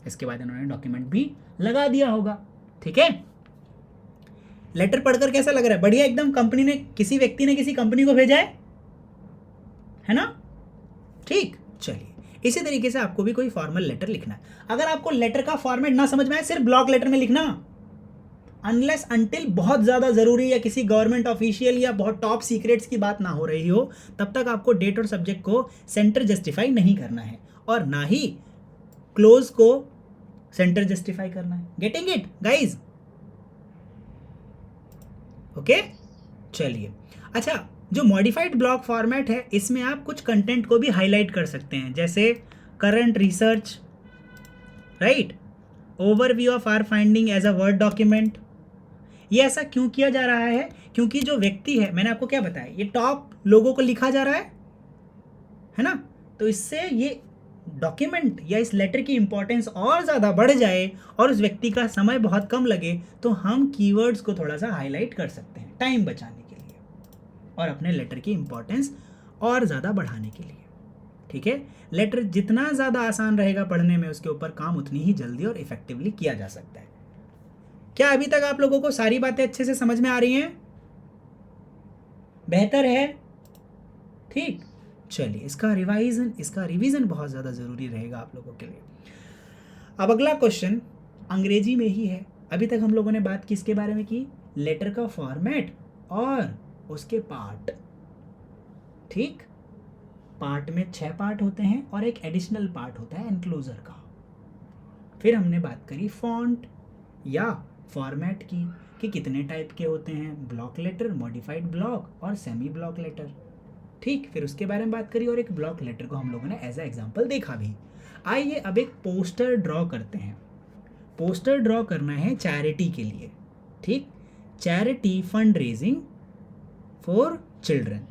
इसके बाद इन्होंने डॉक्यूमेंट भी लगा दिया होगा, ठीक है। लेटर पढ़कर कैसा लग रहा है? बढ़िया एकदम। कंपनी ने, किसी व्यक्ति ने किसी कंपनी को भेजा है ना? ठीक, चलिए इसी तरीके से आपको भी कोई फॉर्मल लेटर लिखना है। अगर आपको लेटर का फॉर्मेट ना समझ में आए, सिर्फ ब्लॉक लेटर में लिखना, अनलेस अनटिल बहुत ज़्यादा ज़रूरी या किसी गवर्नमेंट ऑफिशियल या बहुत टॉप सीक्रेट्स की बात ना हो रही हो, तब तक आपको डेट और सब्जेक्ट को सेंटर जस्टिफाई नहीं करना है और ना ही क्लोज को सेंटर जस्टिफाई करना है। Getting it guys? ओके, चलिए। अच्छा, जो मॉडिफाइड ब्लॉक फॉर्मेट है इसमें आप कुछ कंटेंट को भी हाईलाइट कर सकते हैं, जैसे current research, right, overview of our finding as a word document. ये ऐसा क्यों किया जा रहा है? क्योंकि जो व्यक्ति है, मैंने आपको क्या बताया, ये टॉप लोगों को लिखा जा रहा है ना, तो इससे ये डॉक्यूमेंट या इस लेटर की इंपॉर्टेंस और ज़्यादा बढ़ जाए और उस व्यक्ति का समय बहुत कम लगे, तो हम कीवर्ड्स को थोड़ा सा हाईलाइट कर सकते हैं टाइम बचाने के लिए और अपने लेटर की इंपॉर्टेंस और ज़्यादा बढ़ाने के लिए। ठीक है, लेटर जितना ज़्यादा आसान रहेगा पढ़ने में, उसके ऊपर काम उतनी ही जल्दी और इफेक्टिवली किया जा सकता है। क्या अभी तक आप लोगों को सारी बातें अच्छे से समझ में आ रही हैं? बेहतर है? ठीक, चलिए, इसका रिवीजन बहुत ज़्यादा ज़रूरी रहेगा आप लोगों के लिए। अब अगला क्वेश्चन अंग्रेजी में ही है। अभी तक हम लोगों ने बात किसके बारे में की? लेटर का फॉर्मेट और उसके पार्ट। ठीक, पार्ट में 6 पार्ट होते हैं और एक एडिशनल पार्ट होता है एनक्लोजर का। फिर हमने बात करी फॉन्ट या फॉर्मेट की कि कितने टाइप के होते हैं, ब्लॉक लेटर, मॉडिफाइड ब्लॉक और सेमी ब्लॉक लेटर। ठीक, फिर उसके बारे में बात करी और एक ब्लॉक लेटर को हम लोगों ने एज अ एग्जाम्पल देखा भी। आइए अब एक पोस्टर ड्रॉ करते हैं। पोस्टर ड्रॉ करना है चैरिटी के लिए। ठीक, charity fund raising for children.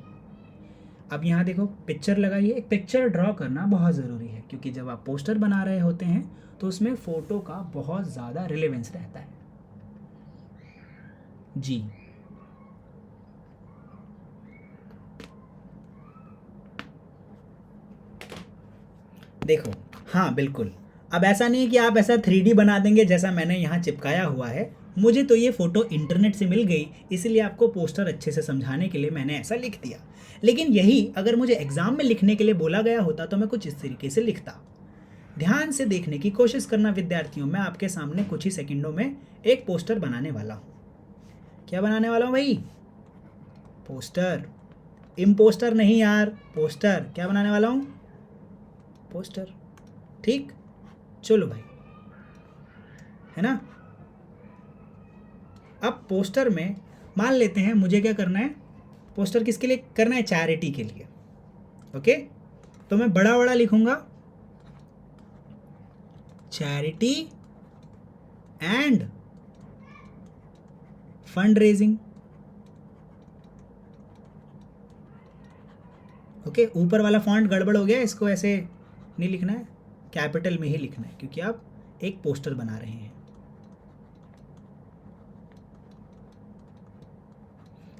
अब यहाँ देखो पिक्चर लगाइए। एक पिक्चर ड्रॉ करना बहुत ज़रूरी है क्योंकि जब आप पोस्टर बना रहे होते हैं तो उसमें फ़ोटो का बहुत ज़्यादा रिलेवेंस रहता है। जी, देखो, हाँ बिल्कुल। अब ऐसा नहीं है कि आप ऐसा 3D बना देंगे जैसा मैंने यहाँ चिपकाया हुआ है। मुझे तो ये फ़ोटो इंटरनेट से मिल गई, इसलिए आपको पोस्टर अच्छे से समझाने के लिए मैंने ऐसा लिख दिया। लेकिन यही अगर मुझे एग्ज़ाम में लिखने के लिए बोला गया होता तो मैं कुछ इस तरीके से लिखता। ध्यान से देखने की कोशिश करना विद्यार्थियों। मैं आपके सामने कुछ ही सेकंडों में एक पोस्टर बनाने वाला हूँ। क्या बनाने वाला हूँ भाई? पोस्टर। इम्पोस्टर नहीं यार, पोस्टर। क्या बनाने वाला हूँ? पोस्टर। ठीक, चलो भाई, है ना। अब पोस्टर में मान लेते हैं मुझे क्या करना है, पोस्टर किसके लिए करना है? चैरिटी के लिए। ओके, तो मैं बड़ा बड़ा लिखूंगा, charity end fund raising. Okay, ऊपर वाला फॉन्ट गड़बड़ हो गया, इसको ऐसे नहीं लिखना है, कैपिटल में ही लिखना है क्योंकि आप एक पोस्टर बना रहे हैं।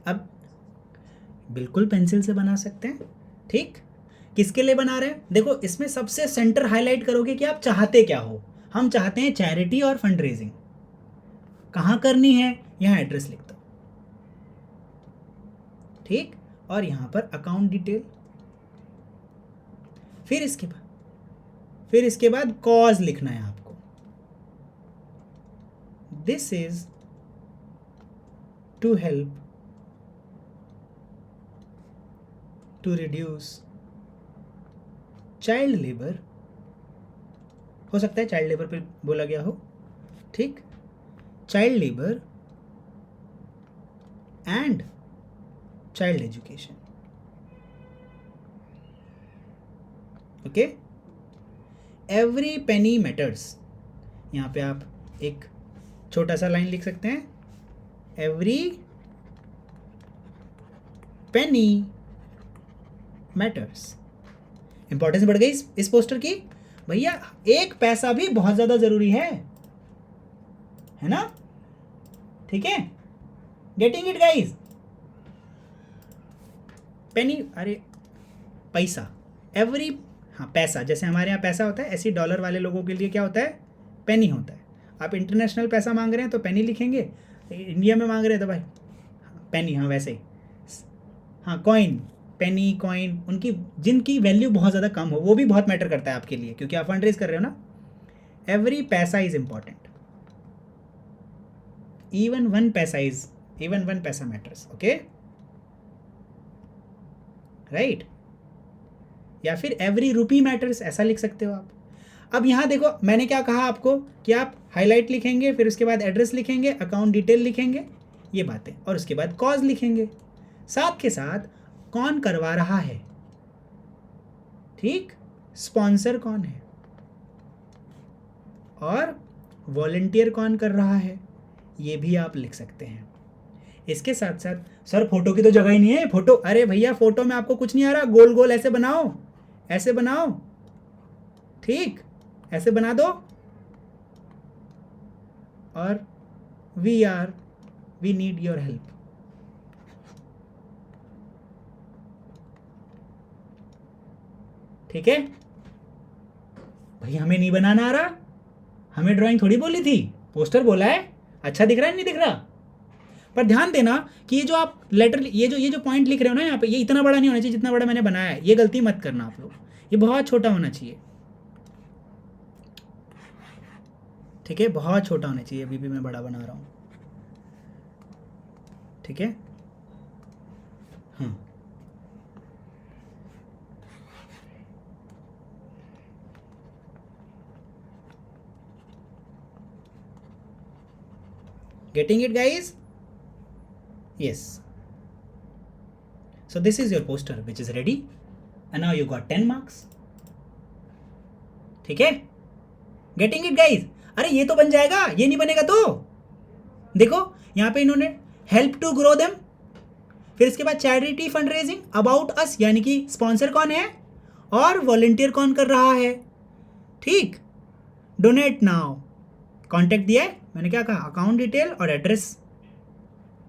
अब बिल्कुल पेंसिल से बना सकते हैं। ठीक, किसके लिए बना रहे हैं? देखो, इसमें सबसे सेंटर हाईलाइट करोगे कि आप चाहते क्या हो। हम चाहते हैं चैरिटी और फंड रेजिंग। कहाँ करनी है? यहाँ एड्रेस लिख दो। ठीक, और यहाँ पर अकाउंट डिटेल। फिर इसके बाद कॉज लिखना है आपको। This is to help to reduce child labour. हो सकता है चाइल्ड लेबर पे बोला गया हो। ठीक, child labour and child education. Okay, every penny matters. यहाँ पे आप एक छोटा सा लाइन लिख सकते हैं, एवरी पेनी मैटर्स। इंपॉर्टेंस बढ़ गई इस पोस्टर की। भैया, एक पैसा भी बहुत ज़्यादा ज़रूरी है ना। ठीक है, गेटिंग इट गाइज? पेनी, अरे पैसा, एवरी, हाँ पैसा। जैसे हमारे यहाँ पैसा होता है, ऐसे डॉलर वाले लोगों के लिए क्या होता है? पेनी होता है। आप इंटरनेशनल पैसा मांग रहे हैं तो पेनी लिखेंगे, इंडिया में मांग रहे हैं तो भाई पेनी। हाँ वैसे ही, हाँ कॉइन, पेनी, कॉइन, उनकी जिनकी वैल्यू बहुत ज़्यादा कम हो वो भी बहुत मैटर करता है आपके लिए क्योंकि आप फंड रेज कर रहे हो ना। एवरी पैसा is important. even 1 paisa matters. Okay, right, या फिर एवरी रुपी मैटर्स, ऐसा लिख सकते हो आप. अब यहाँ देखो मैंने क्या कहा आपको कि आप हाईलाइट लिखेंगे, फिर उसके बाद एड्रेस लिखेंगे, अकाउंट डिटेल लिखेंगे, ये बातें, और उसके बाद कॉज लिखेंगे, साथ के साथ कौन करवा रहा है, ठीक, स्पॉन्सर कौन है और वॉलंटियर कौन कर रहा है, ये भी आप लिख सकते हैं. इसके साथ साथ सर फोटो की तो जगह ही नहीं है. फोटो, अरे भैया फोटो में आपको कुछ नहीं आ रहा, गोल गोल ऐसे बनाओ, ऐसे बनाओ, ठीक, ऐसे बना दो, और वी नीड योर हेल्प. ठीक है भाई, हमें नहीं बनाना आ रहा, हमें ड्राइंग थोड़ी बोली थी, पोस्टर बोला है. अच्छा दिख रहा है नहीं दिख रहा? पर ध्यान देना कि ये जो आप लेटर, ये जो पॉइंट लिख रहे हो ना यहाँ पे, ये इतना बड़ा नहीं होना चाहिए जितना बड़ा मैंने बनाया है. ये गलती मत करना आप लोग, ये बहुत छोटा होना चाहिए. ठीक है, बहुत छोटा होना चाहिए, अभी भी मैं बड़ा बना रहा हूँ. ठीक है, हाँ. Getting it, guys? Yes. So this is your poster which is ready, and now you got 10 marks. ठीक है, Getting it, guys? अरे ये तो बन जाएगा, ये नहीं बनेगा तो देखो यहाँ पे इन्होंने हेल्प टू ग्रो देम, फिर इसके बाद charity fund raising, about us यानी कि स्पॉन्सर कौन है और वॉलंटियर कौन कर रहा है. ठीक, डोनेट नाउ, कॉन्टैक्ट दिया है मैंने, क्या कहा, अकाउंट डिटेल और एड्रेस.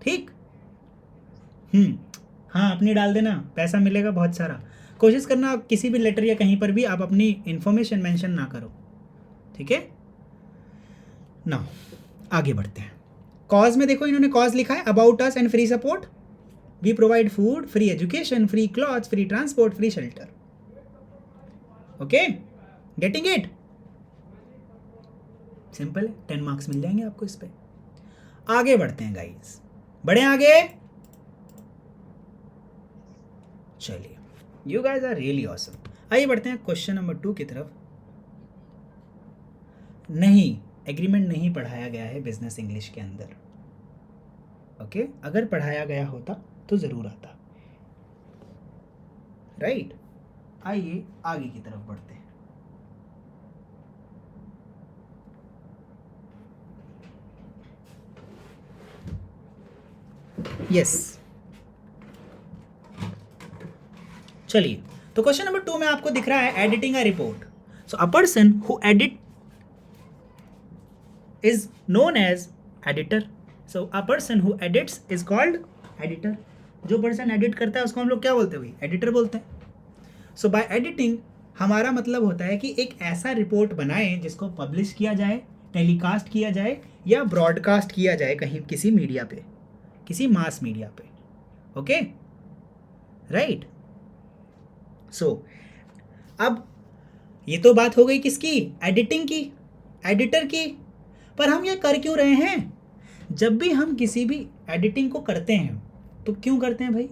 ठीक, हाँ अपनी डाल देना, पैसा मिलेगा बहुत सारा. कोशिश करना किसी भी लेटर या कहीं पर भी आप अपनी इंफॉर्मेशन मेंशन ना करो. ठीक है, नाउ आगे बढ़ते हैं. कॉज में देखो इन्होंने कॉज लिखा है, about us and free support, we provide food, free education, free clothes, free transport, free shelter. Okay, getting it? Simple है, 10 मार्क्स मिल जाएंगे आपको इस पे. आगे बढ़ते हैं गाइस, बढ़े आगे. चलिए, you guys are really awesome. आइए बढ़ते हैं क्वेश्चन नंबर 2 की तरफ. नहीं, एग्रीमेंट नहीं पढ़ाया गया है बिजनेस इंग्लिश के अंदर. ओके, अगर पढ़ाया गया होता तो ज़रूर आता. राइट, आइए आगे की तरफ बढ़ते हैं. यस, चलिए, तो क्वेश्चन नंबर 2 में आपको दिख रहा है editing a report. So a person who edit is known as editor. So a person who edits is called editor. जो पर्सन एडिट करता है उसको हम लोग क्या बोलते हैं भाई, एडिटर बोलते हैं. सो बाय एडिटिंग हमारा मतलब होता है कि एक ऐसा रिपोर्ट बनाएं जिसको पब्लिश किया जाए, टेलीकास्ट किया जाए या ब्रॉडकास्ट किया जाए कहीं किसी मीडिया पे, किसी मास मीडिया पे. Okay, right. सो अब ये तो बात हो गई किसकी, एडिटिंग की, एडिटर की. पर हम ये कर क्यों रहे हैं? जब भी हम किसी भी एडिटिंग को करते हैं तो क्यों करते हैं भाई?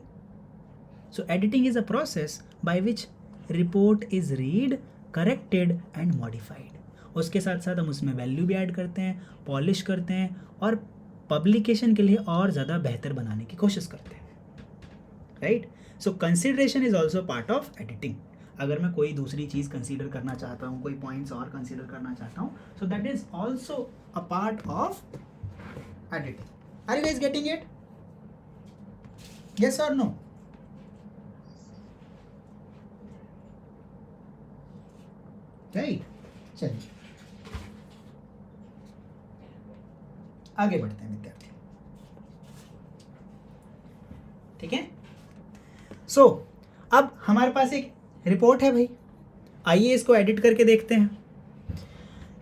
So editing is a process by which report is read, corrected and modified. उसके साथ साथ हम उसमें वैल्यू भी ऐड करते हैं, पॉलिश करते हैं और पब्लिकेशन के लिए और ज़्यादा बेहतर बनाने की कोशिश करते हैं. Right, so consideration is also part of editing. अगर मैं कोई दूसरी चीज़ कंसीडर करना चाहता हूँ, कोई पॉइंट्स और कंसीडर करना चाहता हूँ, so that is also a part of editing. Are you guys getting it? Yes और नो? राइट, चलिए आगे बढ़ते हैं विद्यार्थी. ठीक है, सो अब हमारे पास एक रिपोर्ट है भाई. आइए इसको एडिट करके देखते हैं.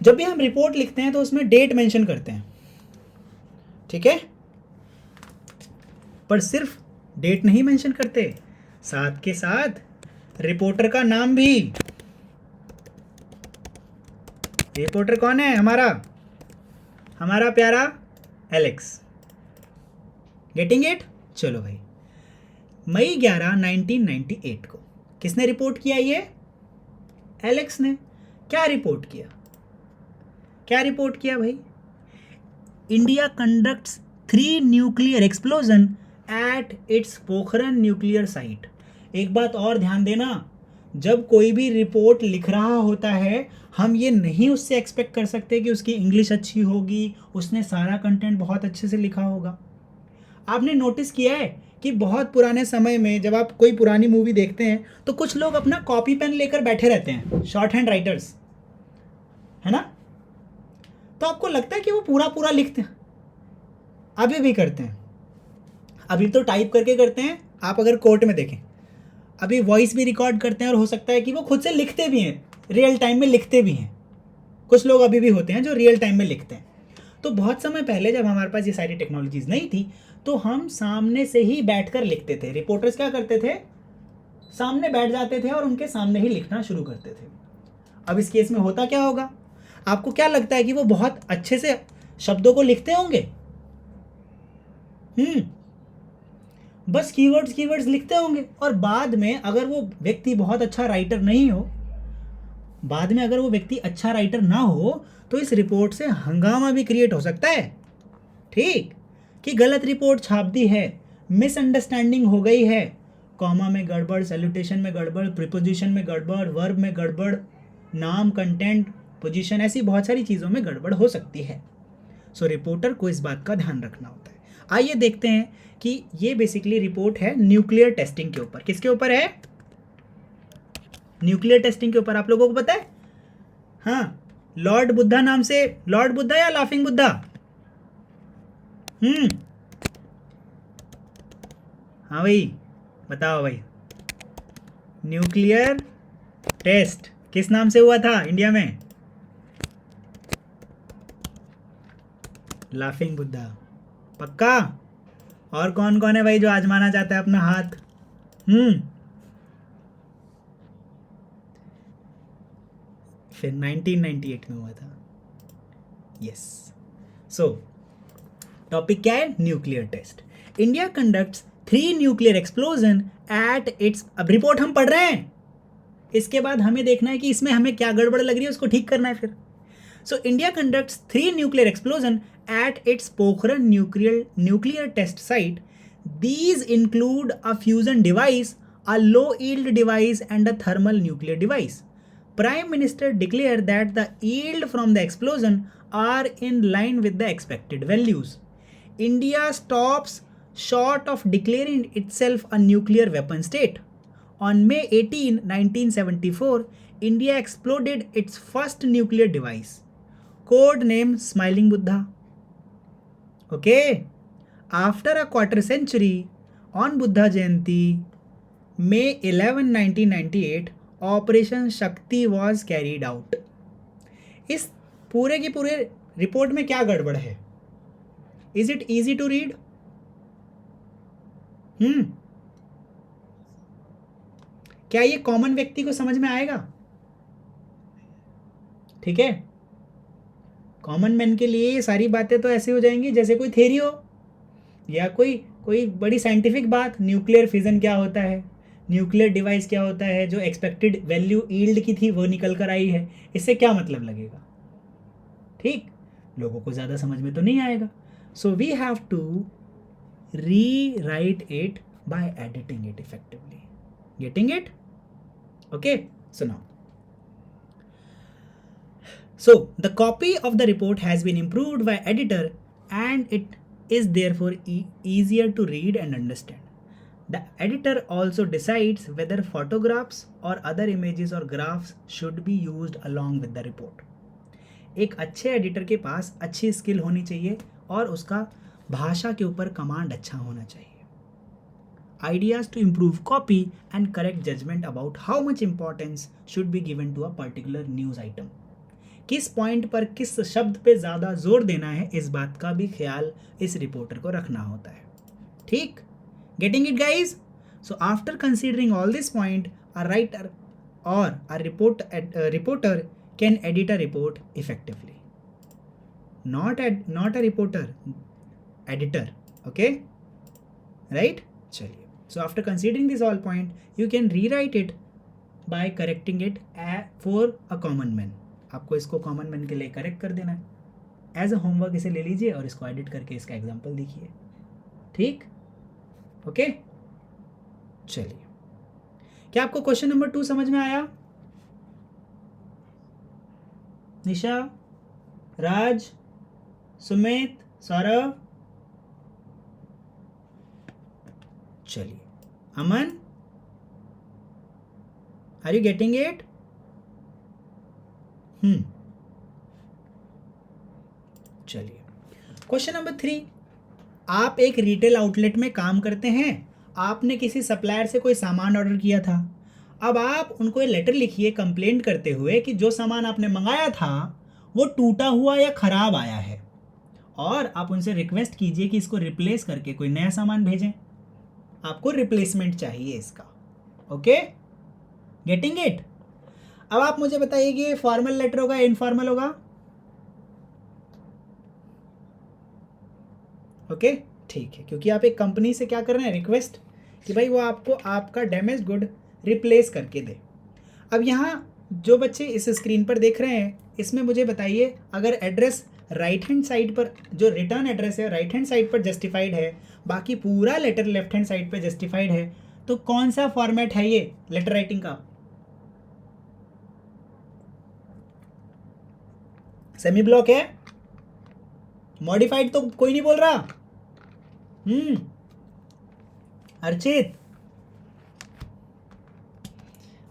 जब भी हम रिपोर्ट लिखते हैं तो उसमें डेट मेंशन करते हैं. ठीक है, पर सिर्फ डेट नहीं मेंशन करते, साथ के साथ रिपोर्टर का नाम भी. रिपोर्टर कौन है? हमारा प्यारा एलेक्स। Getting it? चलो भाई, मई 11 1998 को किसने रिपोर्ट किया ये? एलेक्स ने। क्या रिपोर्ट किया? क्या रिपोर्ट किया भाई? India conducts 3 nuclear explosion at its Pokhran nuclear site. एक बात और ध्यान देना, जब कोई भी रिपोर्ट लिख रहा होता है, हम ये नहीं उससे एक्सपेक्ट कर सकते कि उसकी इंग्लिश अच्छी होगी, उसने सारा कंटेंट बहुत अच्छे से लिखा होगा। आपने नोटिस किया है कि बहुत पुराने समय में जब आप कोई पुरानी मूवी देखते हैं तो कुछ लोग अपना कॉपी पेन लेकर बैठे रहते हैं, शॉर्ट हैंड राइटर्स, है ना? तो आपको लगता है कि वो पूरा पूरा लिखते हैं। अभी भी करते हैं, अभी तो टाइप करके करते हैं। आप अगर कोर्ट में देखें, अभी वॉइस भी रिकॉर्ड करते हैं और हो सकता है कि वो खुद से लिखते भी हैं, रियल टाइम में लिखते भी हैं। कुछ लोग अभी भी होते हैं जो रियल टाइम में लिखते हैं। तो बहुत समय पहले जब हमारे पास ये सारी टेक्नोलॉजीज नहीं थी तो हम सामने से ही बैठकर लिखते थे। रिपोर्टर्स क्या करते थे? सामने बैठ जाते थे और उनके सामने ही लिखना शुरू करते थे। अब इस केस में होता क्या होगा? आपको क्या लगता है कि वो बहुत अच्छे से शब्दों को लिखते होंगे? बस कीवर्ड्स लिखते होंगे। और बाद में अगर वो व्यक्ति बहुत अच्छा राइटर नहीं हो, बाद में अगर वो व्यक्ति अच्छा राइटर ना हो तो इस रिपोर्ट से हंगामा भी क्रिएट हो सकता है। ठीक, कि गलत रिपोर्ट छाप दी है, मिसअंडरस्टैंडिंग हो गई है, कॉमा में गड़बड़, सैल्यूटेशन में गड़बड़, प्रीपोजिशन में गड़बड़, वर्ब में गड़बड़, नाम, कंटेंट, पोजीशन, ऐसी बहुत सारी चीज़ों में गड़बड़ हो सकती है। सो रिपोर्टर को इस बात का ध्यान रखना होता है। आइए देखते हैं कि ये बेसिकली रिपोर्ट है न्यूक्लियर टेस्टिंग के ऊपर। किसके ऊपर है? न्यूक्लियर टेस्टिंग के ऊपर। आप लोगों को पता है? हाँ, लॉर्ड बुद्धा नाम से, लॉर्ड बुद्धा या लाफिंग बुद्धा? हाँ भाई, बताओ भाई, न्यूक्लियर टेस्ट किस नाम से हुआ था इंडिया में? लाफिंग बुद्धा। पक्का? और कौन कौन है भाई जो आजमाना चाहता है अपना हाथ? फिर 1998 में हुआ था। यस। सो टॉपिक क्या है? Nuclear test. India conducts 3 nuclear explosion at its. अब रिपोर्ट हम पढ़ रहे हैं, इसके बाद हमें देखना है कि इसमें हमें क्या गड़बड़ लग रही है, उसको ठीक करना है फिर। So India conducts 3 nuclear explosion at its Pokhran nuclear test site. These include a fusion device, a low yield device, and a thermal nuclear device. Prime Minister declared that the yield from the explosion are in line with the expected values. India stops short of declaring itself a nuclear weapon state. On May 18, 1974, India exploded its first nuclear device, code name Smiling Buddha. Okay. After a quarter century, on Buddha Jayanti, May 11, 1998, Operation Shakti was carried out. इस पूरे की पूरे report में क्या गड़बड़ है? Is it easy to read? क्या ये कॉमन व्यक्ति को समझ में आएगा? ठीक है, कॉमन मैन के लिए ये सारी बातें तो ऐसी हो जाएंगी जैसे कोई थ्योरी हो या कोई बड़ी साइंटिफिक बात। न्यूक्लियर फिजन क्या होता है, न्यूक्लियर डिवाइस क्या होता है, जो एक्सपेक्टेड वैल्यू यील्ड की थी वो निकल कर आई है, इससे क्या मतलब लगेगा? ठीक, लोगों को ज़्यादा समझ में तो नहीं आएगा। So we have to rewrite it by editing it effectively. Getting it? Okay, so now, so the copy of the report has been improved by editor and it is therefore easier to read and understand. The editor also decides whether photographs or other images or graphs should be used along with the report. एक अच्छे editor के पास अच्छी skill होनी चाहिए और उसका भाषा के ऊपर कमांड अच्छा होना चाहिए. Ideas to improve copy and correct judgment about how much importance should be given to a particular news item. किस पॉइंट पर किस शब्द पे ज़्यादा जोर देना है, इस बात का भी ख्याल इस रिपोर्टर को रखना होता है. ठीक, getting it guys? So after considering all this point, a writer और a reporter can edit a report effectively. Not a reporter, editor. Okay, right. चलिए, so after considering this all point you can rewrite it by correcting it for a common man. आपको इसको common man के लिए correct कर देना है. As a homework इसे ले लीजिए और इसको एडिट करके इसका एग्जाम्पल देखिए. ठीक, ओके. चलिए, क्या आपको क्वेश्चन नंबर 2 समझ में आया? निशा, राज, सुमित, सौरभ. चलिए, अमन, आर यू गेटिंग इट? चलिए, क्वेश्चन नंबर 3. आप एक रिटेल आउटलेट में काम करते हैं. आपने किसी सप्लायर से कोई सामान ऑर्डर किया था. अब आप उनको एक लेटर लिखिए कंप्लेंट करते हुए कि जो सामान आपने मंगाया था वो टूटा हुआ या ख़राब आया है, और आप उनसे रिक्वेस्ट कीजिए कि इसको रिप्लेस करके कोई नया सामान भेजें. आपको रिप्लेसमेंट चाहिए इसका. Okay, getting it? अब आप मुझे बताइए कि ये फॉर्मल लेटर होगा या इनफॉर्मल होगा? ओके, ठीक है, क्योंकि आप एक कंपनी से क्या कर रहे हैं, रिक्वेस्ट कि भाई वो आपको आपका डैमेज गुड रिप्लेस करके दे. अब यहाँ जो बच्चे इस स्क्रीन पर देख रहे हैं इसमें मुझे बताइए, अगर एड्रेस राइट हैंड साइड पर, जो रिटर्न एड्रेस है राइट हैंड साइड पर जस्टिफाइड है, बाकी पूरा लेटर लेफ्ट हैंड साइड पर जस्टिफाइड है, तो कौन सा फॉर्मेट है ये लेटर राइटिंग का? सेमी ब्लॉक है? मॉडिफाइड तो कोई नहीं बोल रहा. अर्चित,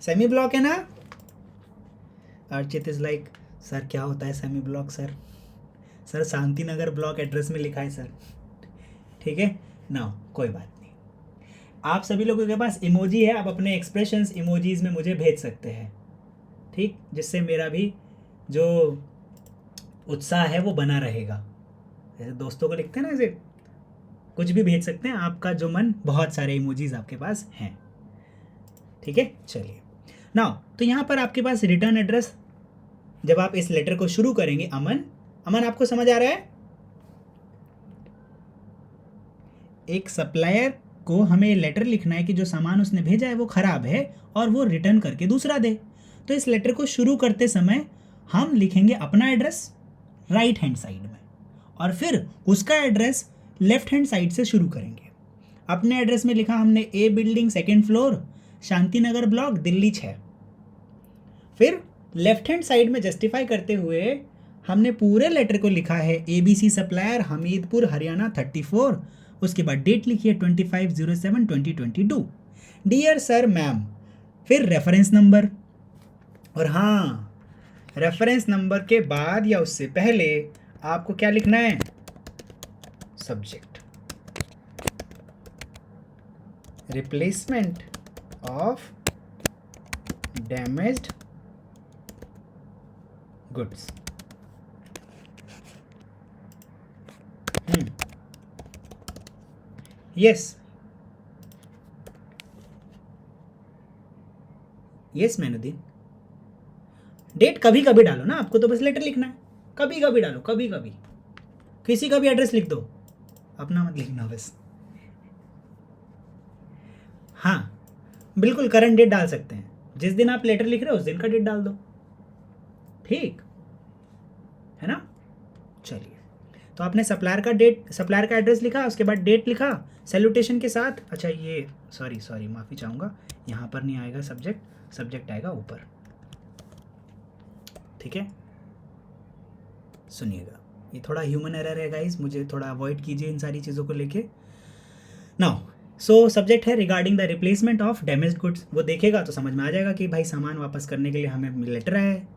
सेमी ब्लॉक है ना? अर्चित इज लाइक, सर क्या होता है semi block? Sir Shanti Nagar block address में लिखा है सर. ठीक है ना, कोई बात नहीं. आप सभी लोगों के पास इमोजी है, आप अपने एक्सप्रेशंस इमोजीज में मुझे भेज सकते हैं. ठीक, जिससे मेरा भी जो उत्साह है वो बना रहेगा. जैसे दोस्तों को लिखते हैं ना, ऐसे कुछ भी भेज सकते हैं, आपका जो मन, बहुत सारे इमोजीज आपके पास हैं. ठीक है, चलिए नाउ, तो यहाँ पर आपके पास रिटर्न एड्रेस, जब आप इस लेटर को शुरू करेंगे, अमन आपको समझ आ रहा है? एक सप्लायर को हमें लेटर लिखना है कि जो सामान उसने भेजा है वो ख़राब है और वो रिटर्न करके दूसरा दे. तो इस लेटर को शुरू करते समय हम लिखेंगे अपना एड्रेस राइट हैंड साइड में, और फिर उसका एड्रेस लेफ्ट हैंड साइड से शुरू करेंगे. अपने एड्रेस में लिखा हमने ए building 2nd floor, Shanti Nagar block, Delhi 6. फिर लेफ्ट हैंड साइड में जस्टिफाई करते हुए हमने पूरे लेटर को लिखा है ABC सप्लायर, हमीदपुर, हरियाणा 34. उसके बाद डेट लिखी है 25/07/2022. डियर सर मैम, फिर रेफरेंस नंबर, और हाँ, रेफरेंस नंबर के बाद या उससे पहले आपको क्या लिखना है? Subject, replacement of damaged goods. Yes Mainuddin. Date कभी कभी डालो ना, आपको तो बस लेटर लिखना है. कभी कभी डालो, कभी कभी किसी का भी एड्रेस लिख दो, अपना मत लिखना बस. हाँ बिल्कुल, करंट डेट डाल सकते हैं. जिस दिन आप लेटर लिख रहे हो उस दिन का डेट डाल दो. ठीक है ना? चलिए, तो आपने सप्लायर का एड्रेस लिखा, उसके बाद डेट लिखा सैल्यूटेशन के साथ. अच्छा, ये सॉरी माफ़ी चाहूँगा, यहाँ पर नहीं आएगा सब्जेक्ट आएगा ऊपर. ठीक है, सुनिएगा, ये थोड़ा ह्यूमन एरर है गाइस, मुझे थोड़ा अवॉइड कीजिए इन सारी चीज़ों को लेके. नाउ, सो सब्जेक्ट है regarding the replacement of damaged goods. वो देखेगा तो समझ में आ जाएगा कि भाई सामान वापस करने के लिए हमें लेटर आया है.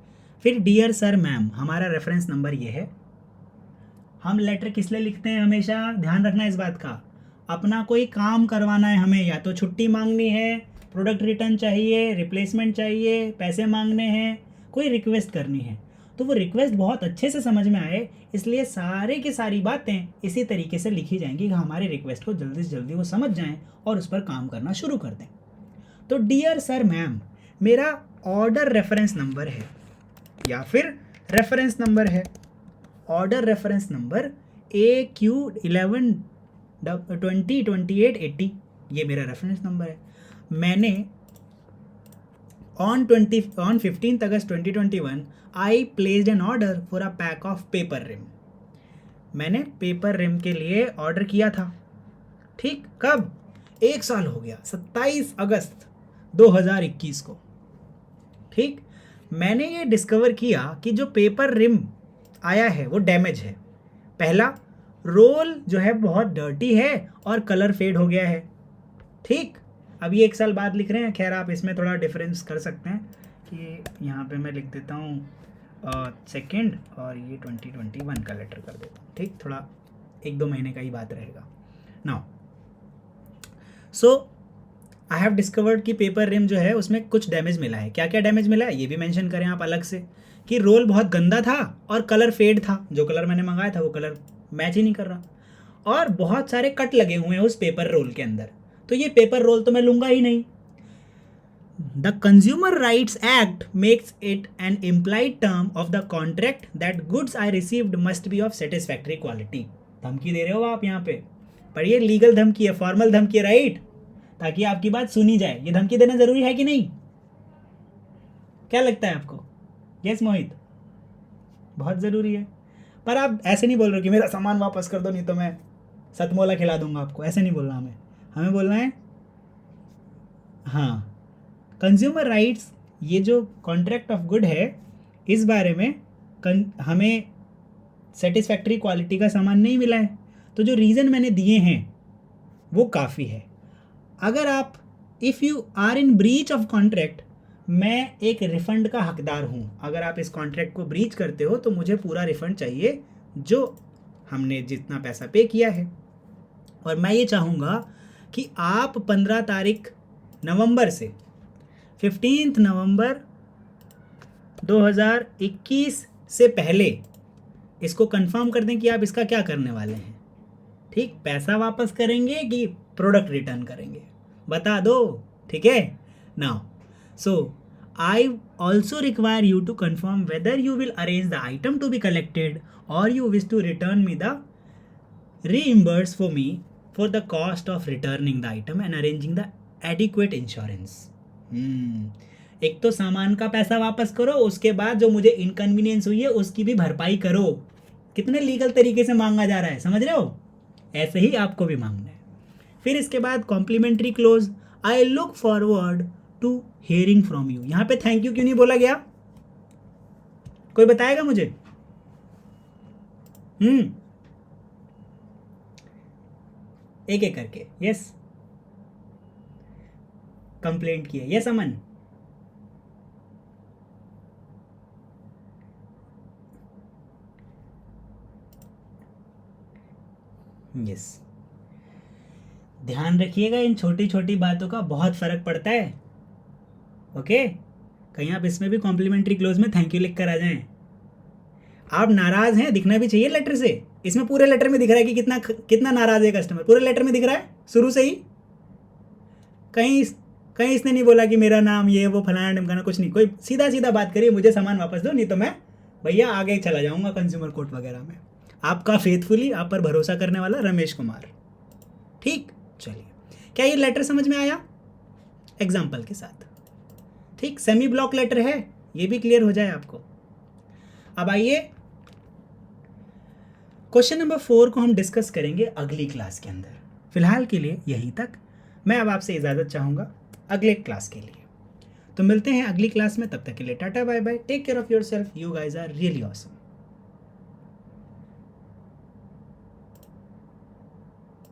फिर डियर सर मैम, हमारा रेफरेंस नंबर ये है. हम लेटर किस लिए लिखते हैं? हमेशा ध्यान रखना इस बात का, अपना कोई काम करवाना है हमें, या तो छुट्टी मांगनी है, प्रोडक्ट रिटर्न चाहिए, रिप्लेसमेंट चाहिए, पैसे मांगने हैं, कोई रिक्वेस्ट करनी है, तो वो रिक्वेस्ट बहुत अच्छे से समझ में आए, इसलिए सारे की सारी बातें इसी तरीके से लिखी जाएंगी कि हमारे रिक्वेस्ट को जल्दी से जल्दी वो समझ जाएं और उस पर काम करना शुरू कर दें. तो डियर सर मैम, मेरा ऑर्डर रेफरेंस नंबर है, या फिर रेफरेंस नंबर है. ऑर्डर रेफरेंस नंबर AQ11 20 28 80, ये मेरा रेफरेंस नंबर है। मैंने on 15th August 2021 I placed an order for a pack of paper rim। मैंने पेपर रिम के लिए ऑर्डर किया था, ठीक, कब? 1 साल हो गया, 27 अगस्त 2021 को, ठीक। मैंने ये डिस्कवर किया कि जो पेपर रिम आया है वो डैमेज है। पहला, रोल जो है बहुत डर्टी है और कलर फेड हो गया है, ठीक। अभी 1 साल बाद लिख रहे हैं, खैर आप इसमें थोड़ा डिफरेंस कर सकते हैं कि यहाँ पे मैं लिख देता हूँ सेकेंड और ये 2021 का लेटर कर देता हूँ, ठीक। थोड़ा 1-2 महीने का ही बात रहेगा। Now so I have discovered कि पेपर रिम जो है उसमें कुछ डैमेज मिला है। क्या क्या डैमेज मिला है ये भी मेंशन करें आप अलग से, कि रोल बहुत गंदा था और कलर फेड था, जो कलर मैंने मंगाया था वो कलर मैच ही नहीं कर रहा, और बहुत सारे कट लगे हुए हैं उस पेपर रोल के अंदर, तो ये पेपर रोल तो मैं लूँगा ही नहीं। The consumer rights act makes it an implied term of the contract that goods I received must be of satisfactory quality. धमकी दे रहे हो आप यहाँ पे, पर ये लीगल धमकी है, फॉर्मल धमकी है, राइट, ताकि आपकी बात सुनी जाए। ये धमकी देना जरूरी है कि नहीं? क्या लगता है आपको? यस मोहित, बहुत ज़रूरी है। पर आप ऐसे नहीं बोल रहे कि मेरा सामान वापस कर दो नहीं तो मैं सतमोला खिला दूंगा आपको, ऐसे नहीं बोलना हमें बोलना है हाँ, कंज्यूमर राइट्स, ये जो कॉन्ट्रैक्ट ऑफ गुड है इस बारे में हमें सेटिस्फैक्ट्री क्वालिटी का सामान नहीं मिला है, तो जो रीज़न मैंने दिए हैं वो काफ़ी है। अगर आप if you are in breach of contract, मैं एक रिफ़ंड का हकदार हूँ। अगर आप इस कॉन्ट्रैक्ट को ब्रीच करते हो तो मुझे पूरा रिफ़ंड चाहिए जो हमने जितना पैसा पे किया है, और मैं ये चाहूँगा कि आप 15 तारीख नवंबर से 15 नवंबर 2021 से पहले इसको कंफर्म कर दें कि आप इसका क्या करने वाले हैं, ठीक। पैसा वापस करेंगे कि प्रोडक्ट रिटर्न करेंगे, बता दो, ठीक है। Now so I also require you to confirm whether you will arrange the item to be collected or you wish to return me the reimburse for me for the cost of returning the item and arranging the adequate insurance। एक तो सामान का पैसा वापस करो, उसके बाद जो मुझे इनकन्वीनियंस हुई है उसकी भी भरपाई करो। कितने लीगल तरीके से मांगा जा रहा है, समझ रहे हो? ऐसे ही आपको भी मांगना है। फिर इसके बाद complimentary close, I look forward to hearing from you. यहाँ पे थैंक यू क्यों नहीं बोला गया? कोई बताएगा मुझे? एक एक करके। यस, कंप्लेंट किए। यस अमन, यस। ध्यान रखिएगा, इन छोटी छोटी बातों का बहुत फर्क पड़ता है, ओके। कहीं आप इसमें भी कॉम्प्लीमेंट्री क्लोज में थैंक यू लिख कर आ जाएं। आप नाराज हैं, दिखना भी चाहिए लेटर से। इसमें पूरे लेटर में दिख रहा है कि कितना नाराज है कस्टमर, पूरे लेटर में दिख रहा है शुरू से ही। कहीं इसने नहीं बोला कि मेरा नाम ये वो फलाना ढिमकाना, कुछ नहीं। कोई सीधा बात करिए, मुझे सामान वापस दो नहीं तो मैं भैया आगे चला जाऊंगा कंज्यूमर कोर्ट वगैरह में। आपका फेथफुली, आप पर भरोसा करने वाला रमेश कुमार, ठीक। चलिए, क्या ये लेटर समझ में आया एग्जाम्पल के साथ? ठीक, सेमी ब्लॉक लेटर है, ये भी क्लियर हो जाए आपको। अब आइए क्वेश्चन नंबर 4 को हम डिस्कस करेंगे अगली क्लास के अंदर। फिलहाल के लिए यहीं तक। मैं अब आपसे इजाज़त चाहूँगा अगले क्लास के लिए। तो मिलते हैं अगली क्लास में, तब तक के लिए tata bye bye, take care of yourself, you guys are really awesome.